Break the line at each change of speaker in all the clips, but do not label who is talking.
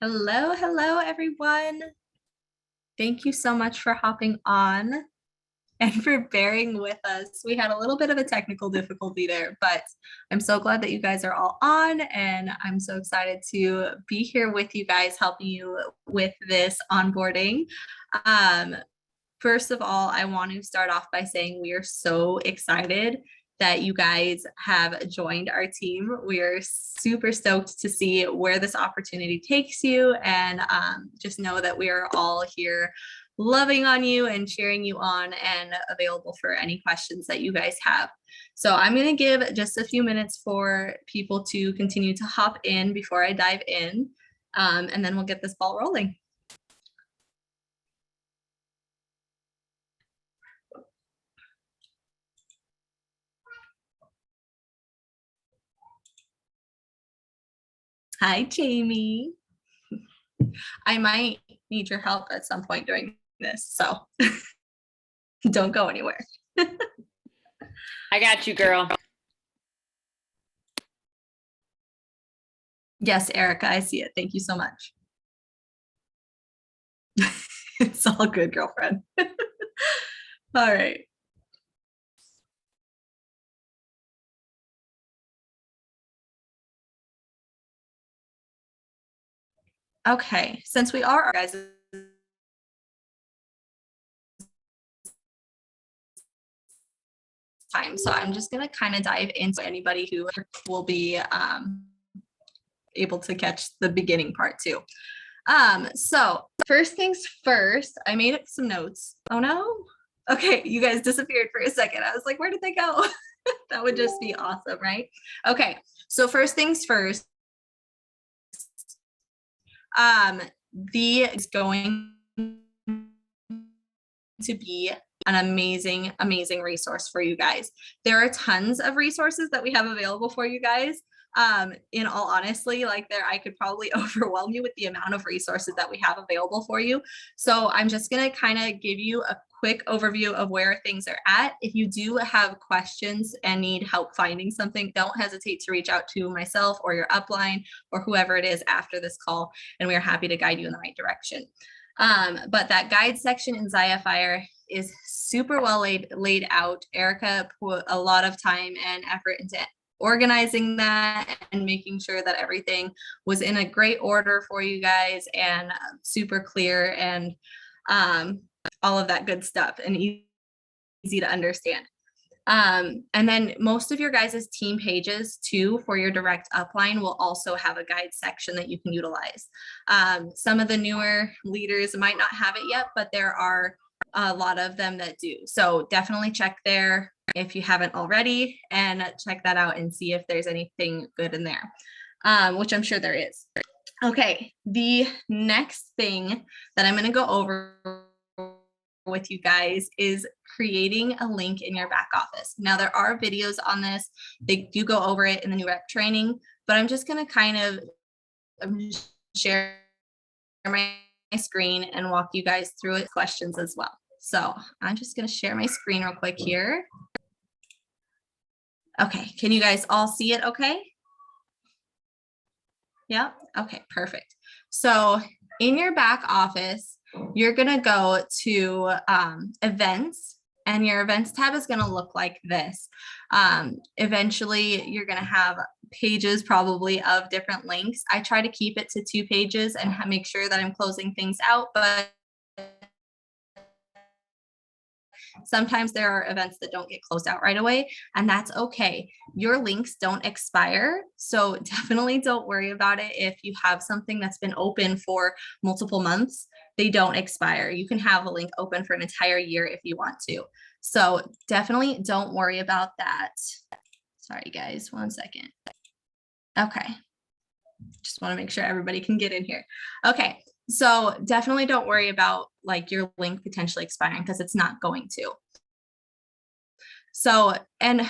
Hello, hello, everyone. Thank you so much for hopping on and for bearing with us. We had a little bit of a technical difficulty there, but I'm so glad that you guys are all on, and I'm so excited to be here with you guys, helping you with this onboarding. First of all, I want to start off by saying we are so excited that you guys have joined our team. We are super stoked to see where this opportunity takes you, and just know that we are all here loving on you and cheering you on and available for any questions that you guys have. So I'm going to give just a few minutes for people to continue to hop in before I dive in, and then we'll get this ball rolling. Hi, Jamie. I might need your help at some point during this, so don't go anywhere.
I got you, girl.
Yes, Erica, I see it. Thank you so much. It's all good, girlfriend. All right. Okay, since we are guys time, so I'm just gonna kind of dive into anybody who will be able to catch the beginning part too. So first things first, I made up some notes. Oh no. Okay, you guys disappeared for a second. I was like, where did they go? That would just be awesome, right? Okay, so first things first, the is going to be an amazing resource for you guys. There are tons of resources that we have available for you guys. In all honesty, like I could probably overwhelm you with the amount of resources that we have available for you. So I'm just going to kind of give you a quick overview of where things are at. If you do have questions and need help finding something, don't hesitate to reach out to myself or your upline or whoever it is after this call, and we are happy to guide you in the right direction. But that guide section in Xayah is super well laid out. Erica put a lot of time and effort into organizing that and making sure that everything was in a great order for you guys and super clear and all of that good stuff and easy to understand. And then most of your guys' team pages too for your direct upline will also have a guide section that you can utilize. Some of the newer leaders might not have it yet, but there are a lot of them that do. So definitely check there if you haven't already, and check that out and see if there's anything good in there, which I'm sure there is. Okay, the next thing that I'm going to go over with you guys is creating a link in your back office. Now there are videos on this. They do go over it in the new rep training, but I'm just going to kind of share my screen and walk you guys through it, questions as well. So I'm just going to share my screen real quick here. Okay, can you guys all see it okay? Yeah, okay, perfect. So in your back office, you're gonna go to events, and your events tab is gonna look like this. Eventually, you're gonna have pages probably of different links. I try to keep it to 2 pages and make sure that I'm closing things out, but sometimes there are events that don't get closed out right away, and that's okay. Your links don't expire, so definitely don't worry about it. If you have something that's been open for multiple months, they don't expire. You can have a link open for an entire year if you want to. So definitely don't worry about that. Sorry guys, one second. Okay. Just want to make sure everybody can get in here. Okay. So definitely don't worry about like your link potentially expiring because it's not going to. So, and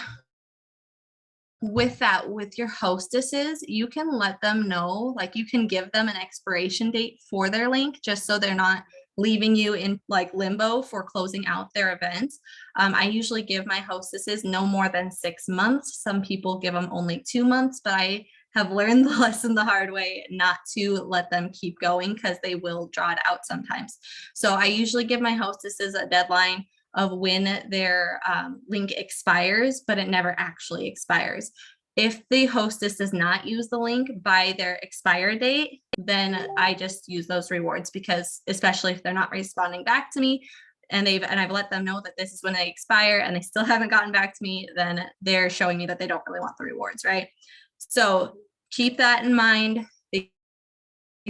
with that, with your hostesses, you can let them know, like you can give them an expiration date for their link just so they're not leaving you in like limbo for closing out their event. I usually give my hostesses no more than 6 months. Some people give them only 2 months, but I have learned the lesson the hard way not to let them keep going because they will draw it out sometimes. So I usually give my hostesses a deadline of when their link expires, but it never actually expires. If the hostess does not use the link by their expire date, then I just use those rewards because especially if they're not responding back to me and I've let them know that this is when they expire and they still haven't gotten back to me, then they're showing me that they don't really want the rewards, right? So keep that in mind. They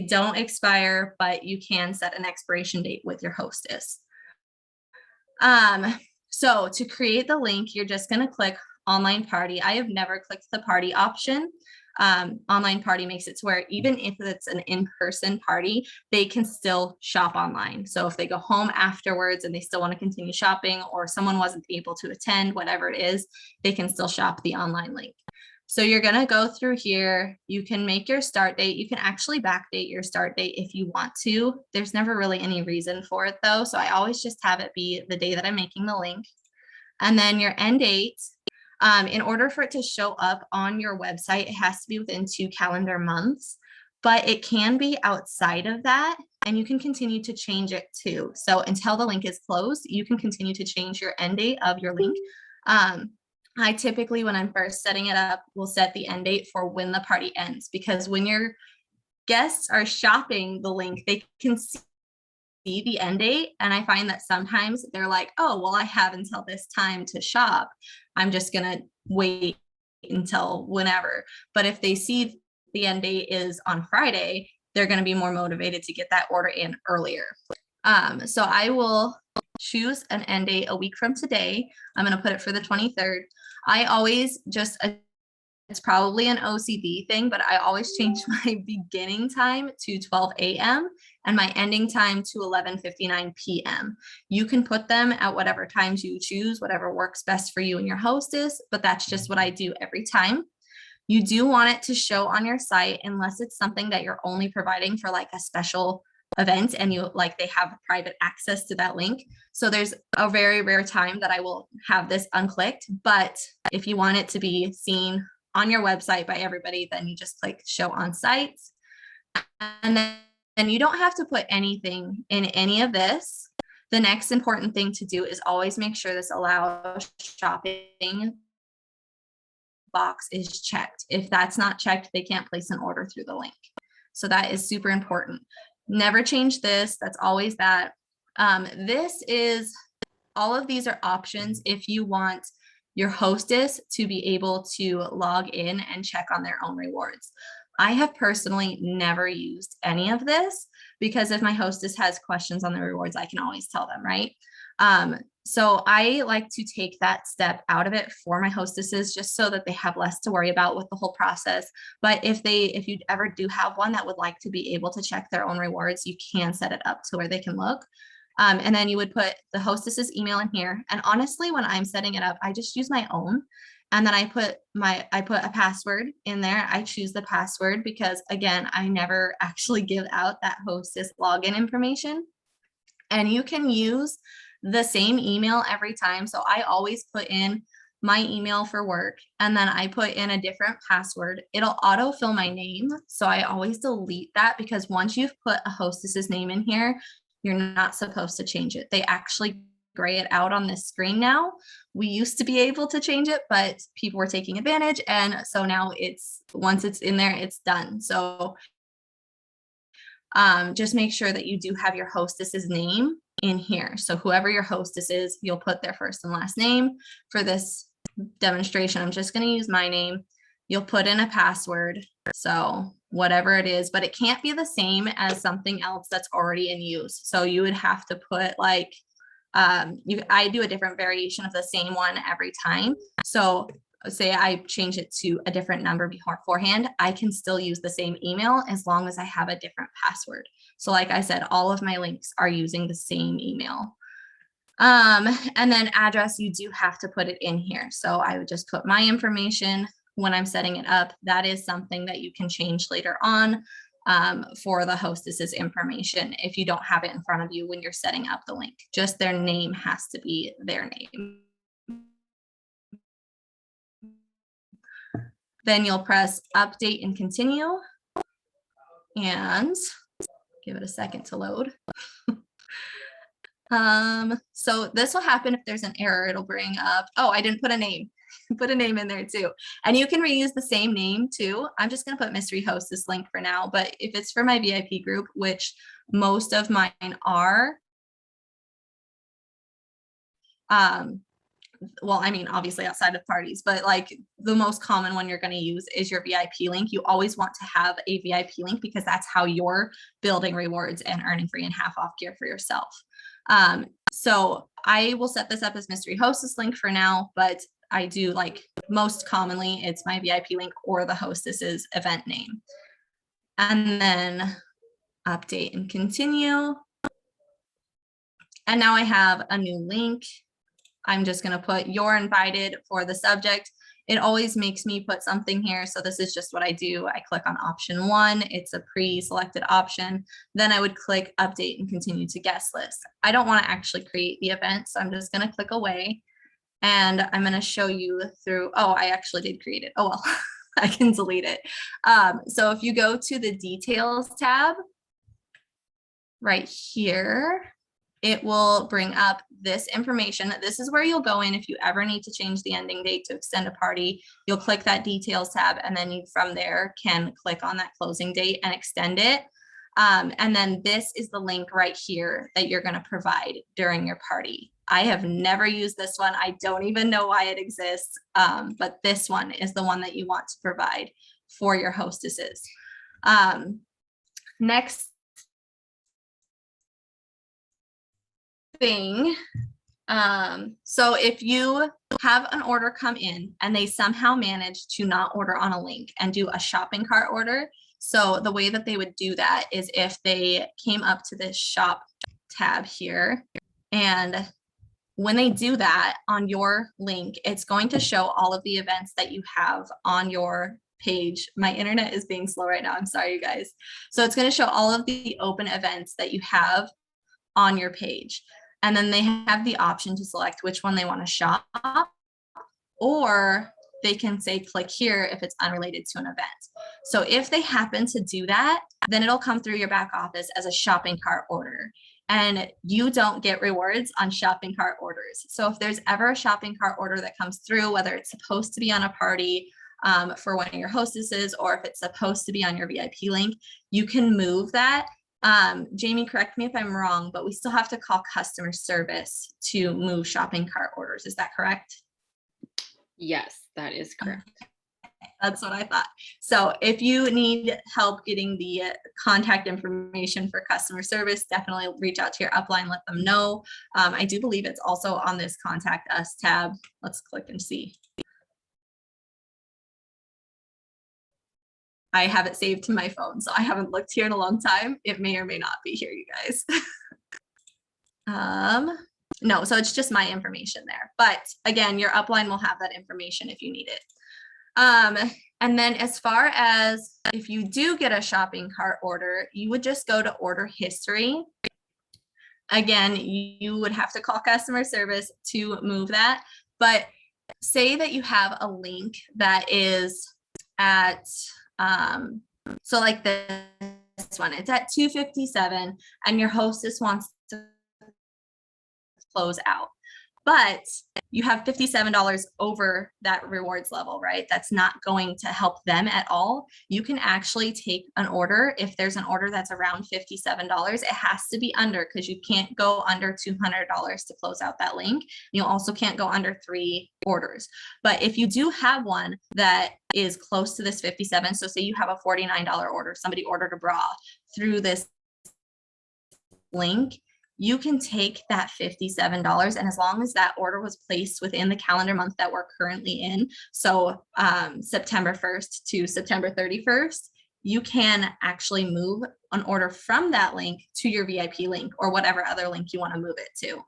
don't expire, but you can set an expiration date with your hostess. So to create the link, you're just going to click online party. I have never clicked the party option. Online party makes it to where even if it's an in-person party, they can still shop online. So if they go home afterwards and they still want to continue shopping or someone wasn't able to attend, whatever it is, they can still shop the online link. So you're going to go through here. You can make your start date. You can actually backdate your start date if you want to. There's never really any reason for it though. So I always just have it be the day that I'm making the link. And then your end date, in order for it to show up on your website, it has to be within 2 calendar months, but it can be outside of that and you can continue to change it too. So until the link is closed, you can continue to change your end date of your link. I typically, when I'm first setting it up, will set the end date for when the party ends, because when your guests are shopping the link, they can see the end date. And I find that sometimes they're like, oh, well, I have until this time to shop. I'm just going to wait until whenever. But if they see the end date is on Friday, they're going to be more motivated to get that order in earlier. So I will choose an end date a week from today. I'm going to put it for the 23rd. I always just, it's probably an OCD thing, but I always change my beginning time to 12 a.m. and my ending time to 11:59 p.m. You can put them at whatever times you choose, whatever works best for you and your hostess, but that's just what I do every time. You do want it to show on your site unless it's something that you're only providing for like a special event and you like they have private access to that link. So there's a very rare time that I will have this unclicked, but if you want it to be seen on your website by everybody, then you just click show on sites. And then you don't have to put anything in any of this. The next important thing to do is always make sure this allow shopping box is checked. If that's not checked, they can't place an order through the link. So that is super important. Never change this. That's always that. This is, all of these are options if you want your hostess to be able to log in and check on their own rewards. I have personally never used any of this because if my hostess has questions on the rewards, I can always tell them, right? So I like to take that step out of it for my hostesses just so that they have less to worry about with the whole process. But if you ever do have one that would like to be able to check their own rewards, you can set it up to where they can look. And then you would put the hostess's email in here. And honestly, when I'm setting it up, I just use my own. And then I put a password in there. I choose the password because again, I never actually give out that hostess login information. And you can use the same email every time. So I always put in my email for work and then I put in a different password. It'll autofill my name. So I always delete that because once you've put a hostess's name in here, you're not supposed to change it. They actually gray it out on this screen now. We used to be able to change it, but people were taking advantage. And so now once it's in there, it's done. So just make sure that you do have your hostess's name in here. So whoever your hostess is, you'll put their first and last name. For this demonstration, I'm just going to use my name. You'll put in a password. So whatever it is, but it can't be the same as something else that's already in use. So you would have to put like, I do a different variation of the same one every time. So say I change it to a different number beforehand, I can still use the same email as long as I have a different password. So like I said, all of my links are using the same email. And then address, you do have to put it in here. So I would just put my information when I'm setting it up. That is something that you can change later on for the hostess's information if you don't have it in front of you when you're setting up the link. Just their name has to be their name. Then you'll press update and continue, and give it a second to load. So this will happen if there's an error. It'll bring up, oh, I didn't put a name. Put a name in there too. And you can reuse the same name too. I'm just going to put mystery hostess link for now, but if it's for my VIP group, which most of mine are, well, I mean, obviously outside of parties, but like the most common one you're going to use is your VIP link. You always want to have a VIP link because that's how you're building rewards and earning free and half off gear for yourself. So I will set this up as mystery hostess link for now, but I do like most commonly it's my VIP link or the hostess's event name. And then update and continue. And now I have a new link. I'm just going to put you're invited for the subject. It always makes me put something here. So this is just what I do. I click on option 1. It's a pre-selected option. Then I would click update and continue to guest list. I don't want to actually create the event. So I'm just going to click away and I'm going to show you through. Oh, I actually did create it. Oh, well, I can delete it. So if you go to the details tab right here, it will bring up this information. This is where you'll go in if you ever need to change the ending date to extend a party. You'll click that details tab and then you from there can click on that closing date and extend it. And then this is the link right here that you're going to provide during your party. I have never used this one. I don't even know why it exists, but this one is the one that you want to provide for your hostesses. Next thing, so if you have an order come in and they somehow manage to not order on a link and do a shopping cart order, so the way that they would do that is if they came up to this shop tab here, and when they do that on your link, it's going to show all of the events that you have on your page. My internet is being slow right now. I'm sorry, you guys. So it's going to show all of the open events that you have on your page. And then they have the option to select which one they want to shop, or they can say click here if it's unrelated to an event. So if they happen to do that, then it'll come through your back office as a shopping cart order. And you don't get rewards on shopping cart orders. So if there's ever a shopping cart order that comes through, whether it's supposed to be on a party for one of your hostesses, or if it's supposed to be on your VIP link, you can move that. Jamie, correct me if I'm wrong, but we still have to call customer service to move shopping cart orders. Is that correct?
Yes, that is correct.
That's what I thought. So if you need help getting the contact information for customer service, definitely reach out to your upline, let them know. I do believe it's also on this contact us tab. Let's click and see. I have it saved to my phone, so I haven't looked here in a long time. It may or may not be here, you guys. No, so it's just my information there. But again, your upline will have that information if you need it. And then as far as if you do get a shopping cart order, you would just go to order history. Again, you would have to call customer service to move that. But say that you have a link that is at, so like this one, it's at 257 and your hostess wants to close out, but you have $57 over that rewards level, right? That's not going to help them at all. You can actually take an order. If there's an order that's around $57, it has to be under, because you can't go under $200 to close out that link. You also can't go under 3 orders. But if you do have one that is close to this 57, so say you have a $49 order, somebody ordered a bra through this link, you can take that $57, and as long as that order was placed within the calendar month that we're currently in, so September 1st to September 31st, you can actually move an order from that link to your VIP link or whatever other link you want to move it to.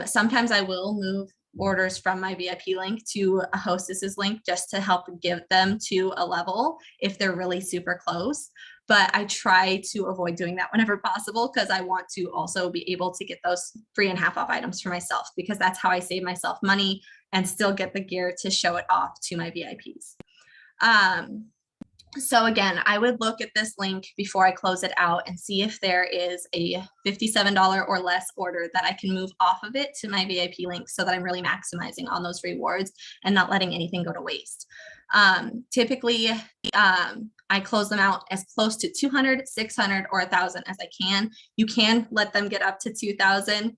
Sometimes I will move orders from my VIP link to a hostess's link just to help give them to a level if they're really super close. But I try to avoid doing that whenever possible because I want to also be able to get those free and half off items for myself, because that's how I save myself money and still get the gear to show it off to my VIPs. So again, I would look at this link before I close it out and see if there is a $57 or less order that I can move off of it to my VIP link so that I'm really maximizing on those rewards and not letting anything go to waste. Typically, I close them out as close to 200, 600, or 1,000 as I can. You can let them get up to 2,000.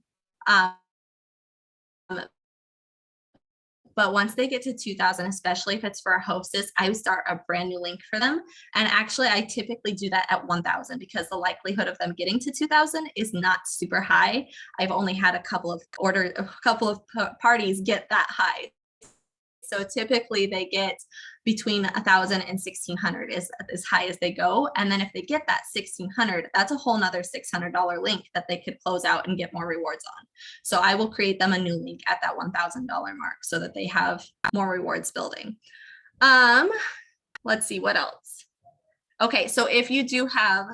But once they get to 2,000, especially if it's for a hostess, I would start a brand new link for them. And actually, I typically do that at 1,000 because the likelihood of them getting to 2,000 is not super high. I've only had a couple of parties get that high. So typically they get between 1,000 and 1,600 is as high as they go. And then if they get that 1,600, that's a whole nother $600 link that they could close out and get more rewards on. So I will create them a new link at that $1,000 mark so that they have more rewards building. Let's see what else. Okay, so if you do have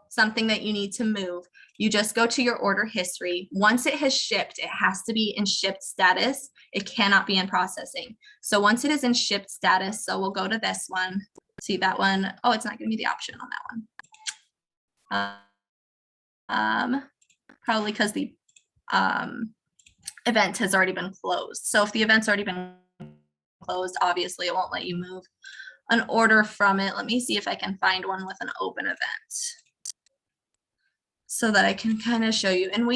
something that you need to move, you just go to your order history. Once it has shipped, it has to be in shipped status. It cannot be in processing. So once it is in shipped status, so we'll go to this one, see that one. Oh, it's not giving me the option on that one. Probably because the event has already been closed. So if the event's already been closed, obviously it won't let you move an order from it. Let me see if I can find one with an open event so that I can kind of show you. And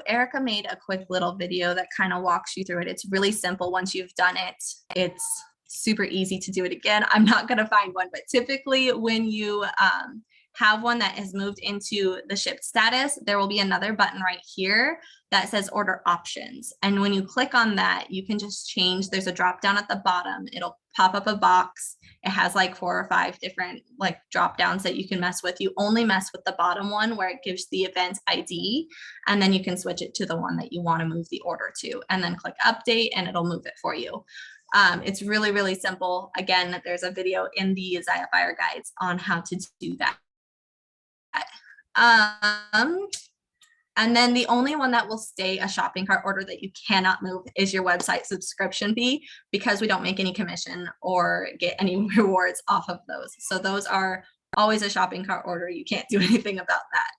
Erica made a quick little video that kind of walks you through it. It's really simple. Once you've done it, it's super easy to do it again. I'm not going to find one, but typically when you have one that has moved into the shipped status, there will be another button right here that says order options. And when you click on that, you can just change. There's a drop down at the bottom. It'll pop up a box. It has like 4 or 5 different like drop downs that you can mess with. You only mess with the bottom one where it gives the event ID, and then you can switch it to the one that you want to move the order to, and then click update and it'll move it for you. It's really, really simple. Again, there's a video in the Xayah Fire guides on how to do that. And then the only one that will stay a shopping cart order that you cannot move is your website subscription fee, because we don't make any commission or get any rewards off of those. So those are always a shopping cart order. You can't do anything about that.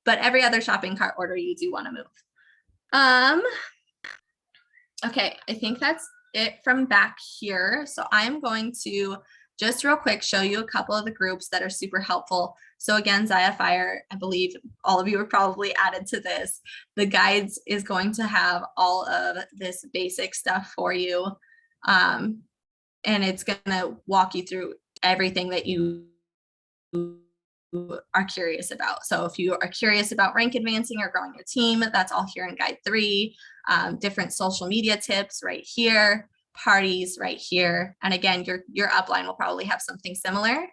But every other shopping cart order you do want to move. Okay, I think that's it from back here. So I'm going to just real quick show you a couple of the groups that are super helpful. So again, Xayah Fire, I believe all of you are probably added to this. The guides is going to have all of this basic stuff for you. And it's going to walk you through everything that you are curious about. So if you are curious about rank advancing or growing your team, that's all here in guide 3. Different social media tips right here. Parties right here. And again, your upline will probably have something similar.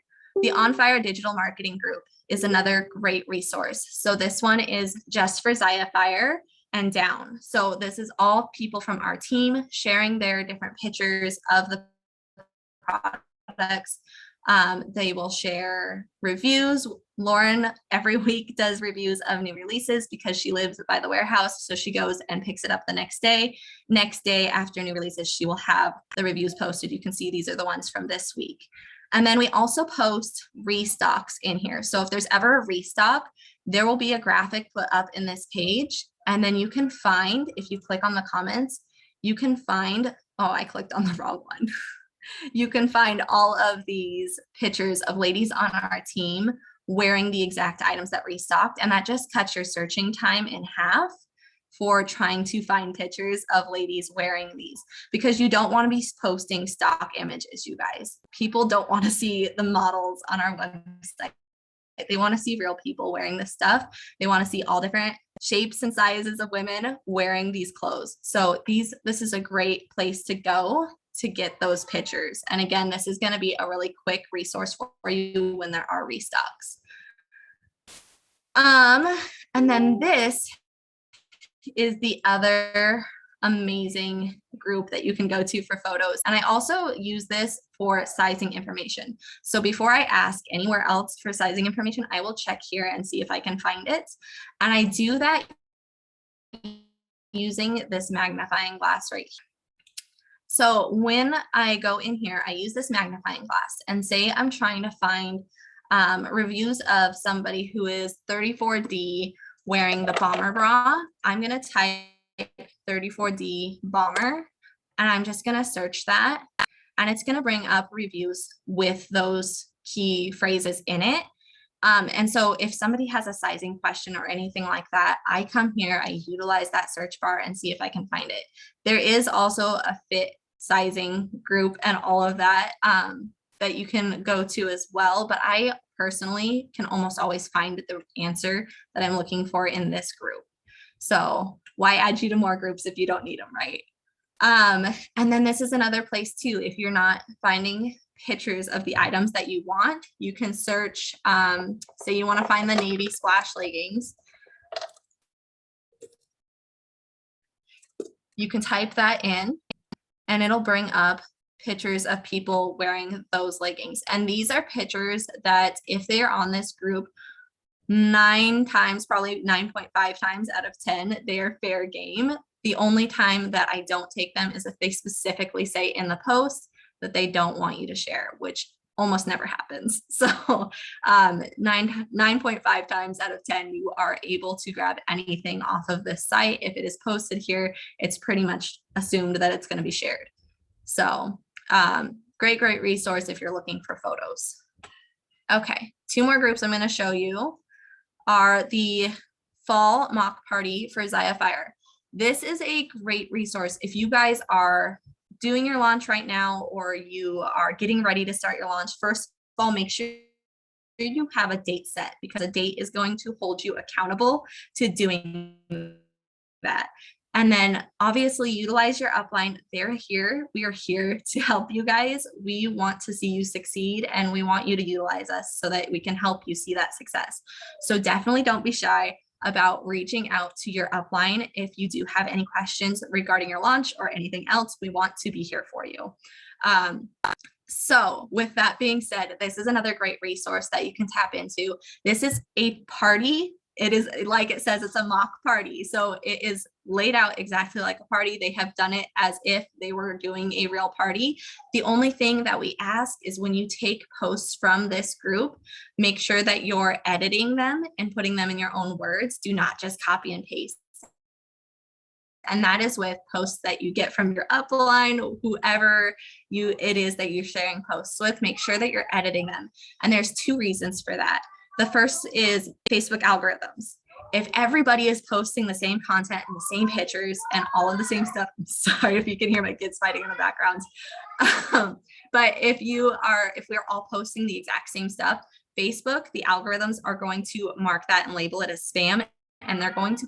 The On Fire Digital Marketing Group is another great resource. So this one is just for Xayah Fire and down. So this is all people from our team sharing their different pictures of the products. They will share reviews. Lauren every week does reviews of new releases because she lives by the warehouse. So she goes and picks it up the next day. Next day after new releases, she will have the reviews posted. You can see these are the ones from this week. And then we also post restocks in here. So if there's ever a restock, there will be a graphic put up in this page. And then you can find, if you click on the comments, you can find, oh, I clicked on the wrong one. You can find all of these pictures of ladies on our team wearing the exact items that restocked. And that just cuts your searching time in half for trying to find pictures of ladies wearing these, because you don't want to be posting stock images, you guys. People don't want to see the models on our website. They want to see real people wearing this stuff. They want to see all different shapes and sizes of women wearing these clothes. So this is a great place to go to get those pictures. And again, this is going to be a really quick resource for you when there are restocks. And then this is the other amazing group that you can go to for photos. And I also use this for sizing information. So before I ask anywhere else for sizing information, I will check here and see if I can find it. And I do that using this magnifying glass right here. So when I go in here, I use this magnifying glass and say I'm trying to find reviews of somebody who is 34D wearing the bomber bra. I'm going to type 34D bomber, and I'm just going to search that, and it's going to bring up reviews with those key phrases in it. And so if somebody has a sizing question or anything like that, I come here, I utilize that search bar and see if I can find it. There is also a fit sizing group and all of that that you can go to as well. But I personally can almost always find the answer that I'm looking for in this group. So why add you to more groups if you don't need them, right? And then this is another place too. If you're not finding pictures of the items that you want, you can search, say you want to find the navy splash leggings. You can type that in and it'll bring up pictures of people wearing those leggings. And these are pictures that if they are on this group, 9 times, probably 9.5 times out of 10, they are fair game. The only time that I don't take them is if they specifically say in the post that they don't want you to share, which almost never happens. So 9.5 times out of 10, you are able to grab anything off of this site. If it is posted here, it's pretty much assumed that it's going to be shared. So great resource if you're looking for photos. Okay, 2 more groups I'm going to show you are the fall mock party for Xayah Fire. This is a great resource if you guys are doing your launch right now or you are getting ready to start your launch. First of all, make sure you have a date set, because a date is going to hold you accountable to doing that. And then obviously utilize your upline. They're here. We are here to help you guys. We want to see you succeed, and we want you to utilize us so that we can help you see that success. So definitely don't be shy about reaching out to your upline. If you do have any questions regarding your launch or anything else, we want to be here for you. So with that being said, this is another great resource that you can tap into. This is a party. It is, like it says, it's a mock party. So it is laid out exactly like a party. They have done it as if they were doing a real party. The only thing that we ask is when you take posts from this group, make sure that you're editing them and putting them in your own words. Do not just copy and paste. And that is with posts that you get from your upline, whoever it is that you're sharing posts with. Make sure that you're editing them. And there's 2 reasons for that. The first is Facebook algorithms. If everybody is posting the same content and the same pictures and all of the same stuff, I'm sorry if you can hear my kids fighting in the background. But if we're all posting the exact same stuff, Facebook, the algorithms are going to mark that and label it as spam, and they're going to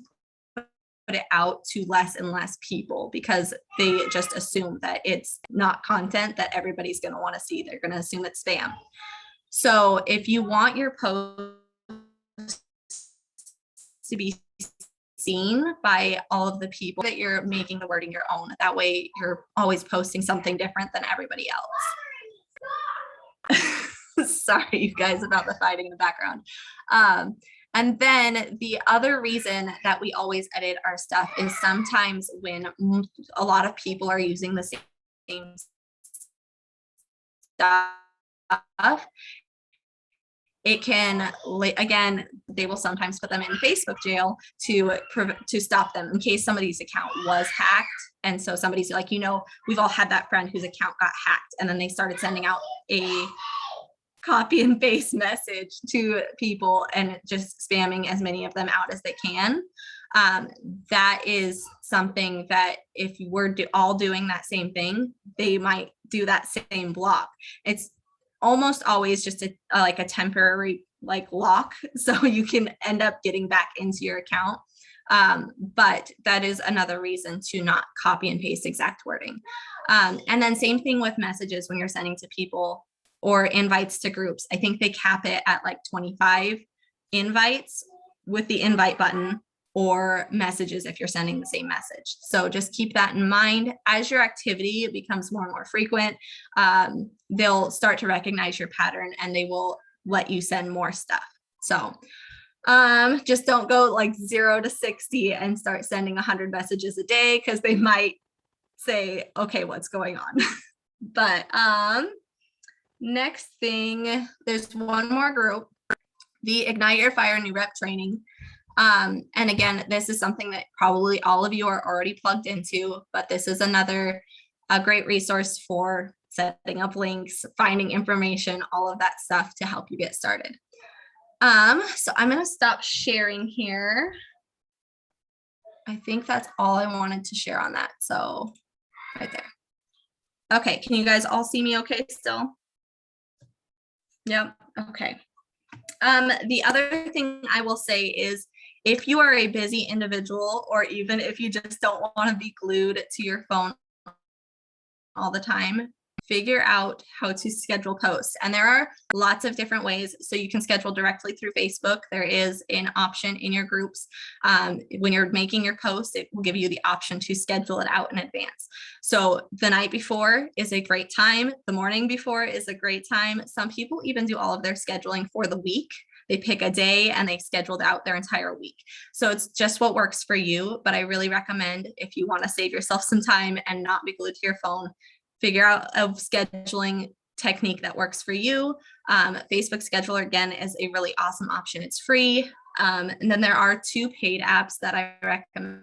put it out to less and less people because they just assume that it's not content that everybody's going to want to see. They're going to assume it's spam. So if you want your post to be seen by all of the people, that you're making the wording your own. That way you're always posting something different than everybody else. Sorry, you guys, about the fighting in the background. And then the other reason that we always edit our stuff is sometimes when a lot of people are using the same stuff, it can, again, they will sometimes put them in Facebook jail to stop them in case somebody's account was hacked. And so somebody's like, we've all had that friend whose account got hacked, and then they started sending out a copy and paste message to people and just spamming as many of them out as they can. That is something that if we're all doing that same thing, they might do that same block. It's almost always just a temporary lock, so you can end up getting back into your account. But that is another reason to not copy and paste exact wording. And then same thing with messages when you're sending to people or invites to groups. I think they cap it at like 25 invites with the invite button, or messages if you're sending the same message. So just keep that in mind. As your activity becomes more and more frequent, they'll start to recognize your pattern and they will let you send more stuff. So just don't go like 0 to 60 and start sending 100 messages a day, because they might say, okay, what's going on? But next thing, there's one more group, the Ignite Your Fire New Rep training. And again, this is something that probably all of you are already plugged into, but this is a great resource for setting up links, finding information, all of that stuff to help you get started. So I'm going to stop sharing here. I think that's all I wanted to share on that. So right there. Okay. Can you guys all see me okay still? Yep. Okay. The other thing I will say is, if you are a busy individual, or even if you just don't want to be glued to your phone all the time, figure out how to schedule posts. And there are lots of different ways. So you can schedule directly through Facebook. There is an option in your groups. When you're making your post, it will give you the option to schedule it out in advance. So the night before is a great time. The morning before is a great time. Some people even do all of their scheduling for the week. They pick a day and they've scheduled out their entire week. So it's just what works for you. But I really recommend, if you want to save yourself some time and not be glued to your phone, figure out a scheduling technique that works for you. Facebook Scheduler, again, is a really awesome option. It's free. And then there are 2 paid apps that I recommend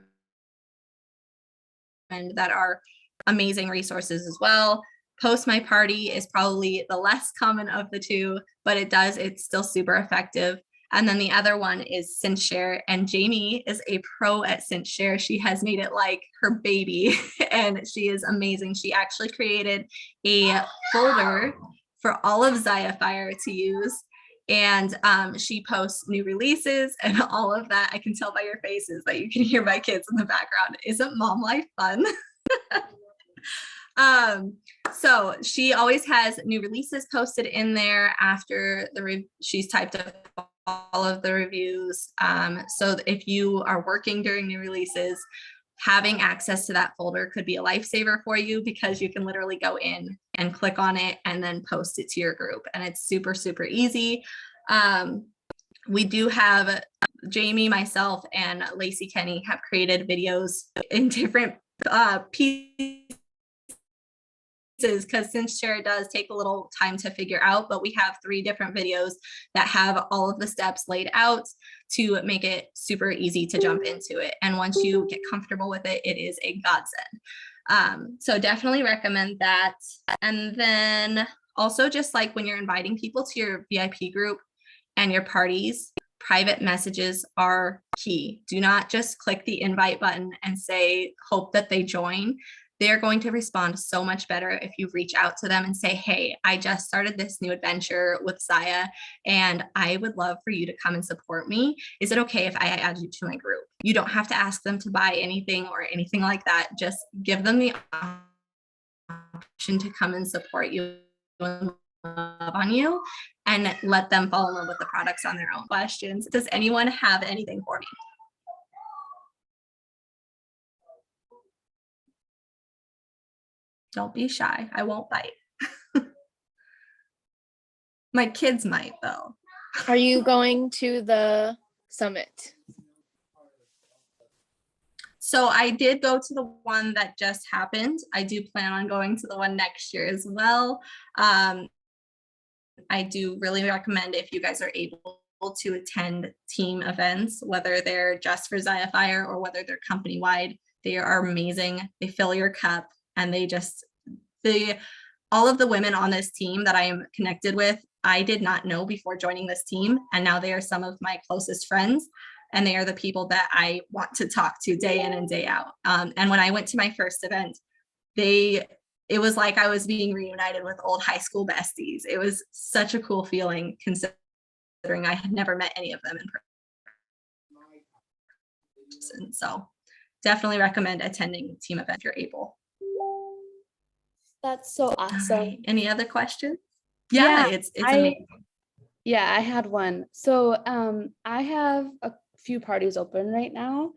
that are amazing resources as well. Post My Party is probably the less common of the 2, but it's still super effective. And then the other one is SynthShare, and Jamie is a pro at SynthShare. She has made it like her baby and she is amazing. She actually created a folder for all of Xayah Fire to use. And she posts new releases and all of that. I can tell by your faces that you can hear my kids in the background. Isn't mom life fun? So she always has new releases posted in there after she's typed up all of the reviews. So if you are working during new releases, having access to that folder could be a lifesaver for you, because you can literally go in and click on it and then post it to your group. And it's super, super easy. We do have Jamie, myself, and Lacey Kenny have created videos in different pieces, because SynthShare does take a little time to figure out, but we have 3 different videos that have all of the steps laid out to make it super easy to jump into it. And once you get comfortable with it, it is a godsend. So definitely recommend that. And then also, just like when you're inviting people to your VIP group and your parties, private messages are key. Do not just click the invite button and hope that they join. They're going to respond so much better if you reach out to them and say, hey, I just started this new adventure with Xayah, and I would love for you to come and support me. Is it okay if I add you to my group? You don't have to ask them to buy anything or anything like that. Just give them the option to come and support you and love on you, and let them fall in love with the products on their own. Questions? Does anyone have anything for me? Don't be shy. I won't bite. My kids might, though.
Are you going to the summit?
So I did go to the one that just happened. I do plan on going to the one next year as well. I do really recommend, if you guys are able to attend team events, whether they're just for Xayah Fire or whether they're company-wide, they are amazing. They fill your cup, and all of the women on this team that I am connected with, I did not know before joining this team, and now they are some of my closest friends, and they are the people that I want to talk to day in and day out. And when I went to my first event, it was like I was being reunited with old high school besties. It was such a cool feeling, considering I had never met any of them in person. person. So definitely recommend attending team event if you're able.
That's so awesome.
All right. Any other questions? Yeah, it's amazing.
Yeah, I had one. So I have a few parties open right now,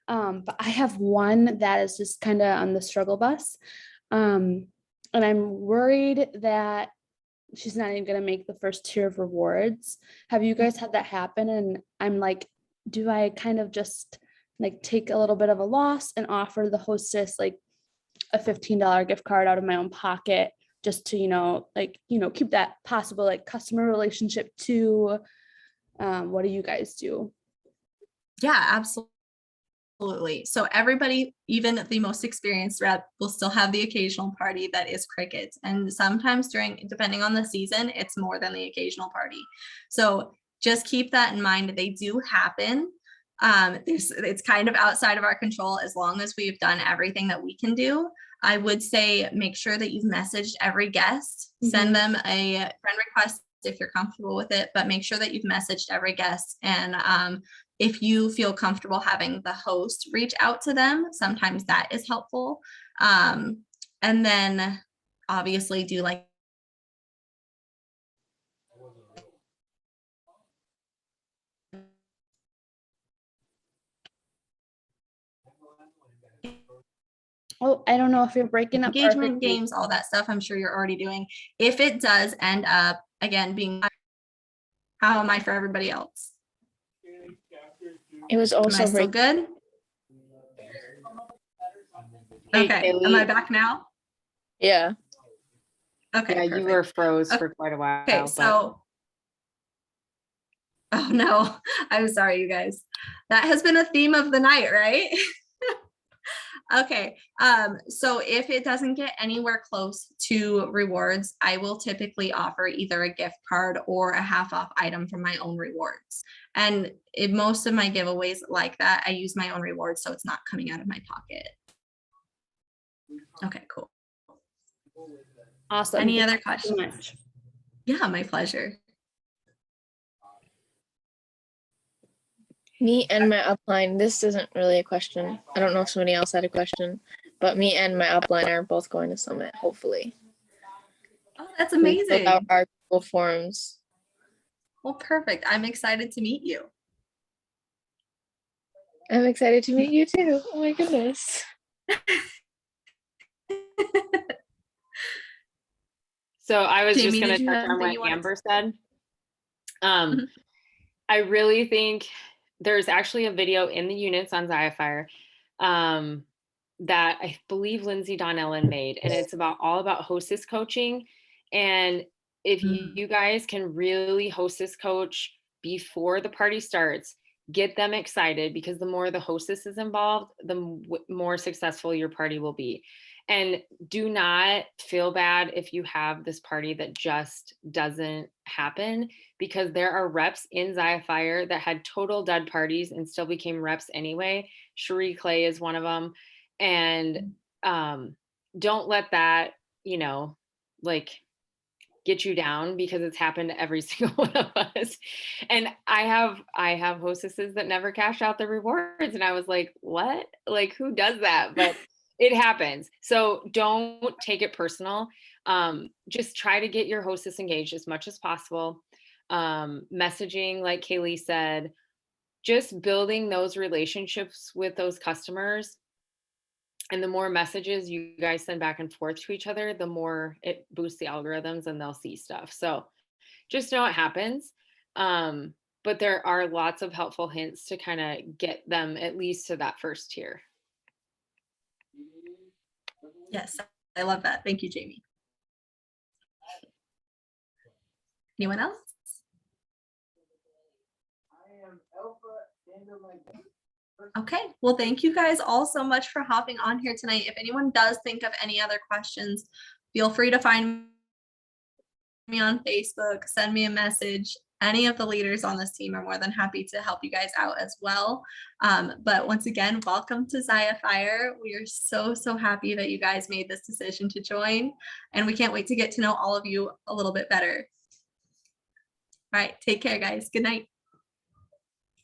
but I have one that is just kind of on the struggle bus. And I'm worried that she's not even going to make the first tier of rewards. Have you guys had that happen? And I'm like, do I kind of just like take a little bit of a loss and offer the hostess like a $15 gift card out of my own pocket just to, keep that possible like customer relationship too? What do you guys do?
Yeah, absolutely. So everybody, even the most experienced rep, will still have the occasional party that is crickets. And sometimes depending on the season, it's more than the occasional party. So just keep that in mind. They do happen. It's kind of outside of our control as long as we've done everything that we can do. I would say make sure that you've messaged every guest, send them a friend request if you're comfortable with it, but make sure that you've messaged every guest. And if you feel comfortable having the host reach out to them, sometimes that is helpful. And then obviously do like
Oh, I don't know if you're breaking up.
engagement games, all that stuff I'm sure you're already doing. If it does end up, again, being, how am I for everybody else?
It was
Am
also
I still good?
Hey,
Okay,
Kaylee.
am I back now?
Yeah.
Okay,
Yeah,
perfect.
you were froze
Okay.
for quite a while.
Okay, so, oh no, I'm sorry, you guys. That has been a theme of the night, right? Okay, so if it doesn't get anywhere close to rewards, I will typically offer either a gift card or a half off item from my own rewards. And in most of my giveaways like that, I use my own rewards, so it's not coming out of my pocket. Okay, cool.
Awesome.
Any
Thank
other
you so
questions?
much.
Yeah, my pleasure.
Me and my upline, this isn't really a question. I don't know if somebody else had a question, but me and my upline are both going to Summit, hopefully.
Oh, that's
We filled out
amazing.
our Google forms.
Well, perfect. I'm excited to meet you.
I'm excited to meet you too. Oh my goodness.
So I was
Jamie,
just going
did
to
you
touch
have
on
anything
what
you wanted
Amber
to
said.
Mhm.
I really think there's actually a video in the units on Xayah that I believe Lindsay Donnellan made, and it's all about hostess coaching. And if you guys can really hostess coach before the party starts, get them excited, because the more the hostess is involved, the more successful your party will be. And do not feel bad if you have this party that just doesn't happen, because there are reps in Xayah that had total dud parties and still became reps anyway. Cherie Clay is one of them. And don't let that, get you down, because it's happened to every single one of us. And I have hostesses that never cash out the rewards. And I was like, what? Like, who does that? But it happens. So don't take it personal. Just try to get your hostess engaged as much as possible. Messaging, like Kaylee said, just building those relationships with those customers. And the more messages you guys send back and forth to each other, the more it boosts the algorithms and they'll see stuff. So just know it happens. But there are lots of helpful hints to kind of get them at least to that first tier.
Yes, I love that. Thank you, Jamie. Anyone else? Okay, well, thank you guys all so much for hopping on here tonight. If anyone does think of any other questions, feel free to find me on Facebook, send me a message. Any of the leaders on this team are more than happy to help you guys out as well. But once again, welcome to Xayah. We are so happy that you guys made this decision to join, and we can't wait to get to know all of you a little bit better. All right, take care, guys. Good night.